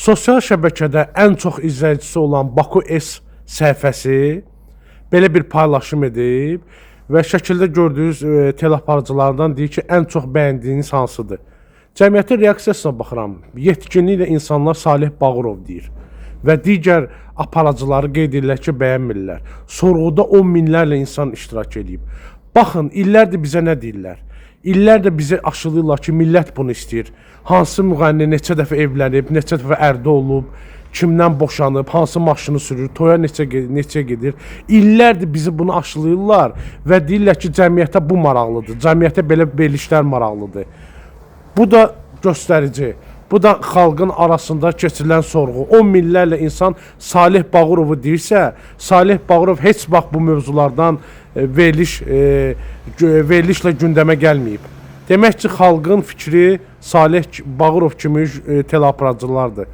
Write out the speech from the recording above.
Sosial şəbəkədə ən çox izləyicisi olan Baku S səhifəsi belə bir paylaşım edib və şəkildə gördüyünüz teleaparıcılardan deyir ki, ən çox bəyəndiyiniz hansıdır? Cəmiyyətin reaksiyasına baxıram. Yetkinliklə insanlar Salih Bağırov deyir və digər aparıcıları qeyd edirlər ki, bəyənmirlər. Sorğuda 10 minlərlə insan iştirak edib. Baxın, illərdir bizə nə deyirlər? İllərdir bizi aşılıyırlar ki, millət bunu istəyir. Hansı müğənni neçə dəfə evlənib, neçə dəfə ərdə olub, kimdən boşanıb, hansı maşını sürür, toya neçə gedir. İllərdir bizi bunu aşılıyırlar və deyirlər ki, cəmiyyətə bu maraqlıdır, cəmiyyətə belə verilişlər maraqlıdır. Bu da göstərici. Bu da xalqın arasında keçirilən sorğu. 10 minlərlə insan Salih Bağırovu deyirsə, Salih Bağırov heç vaxt bu mövzulardan verilişlə gündəmə gəlməyib. Demək ki, xalqın fikri Salih Bağırov kimi teleaparıcılardır.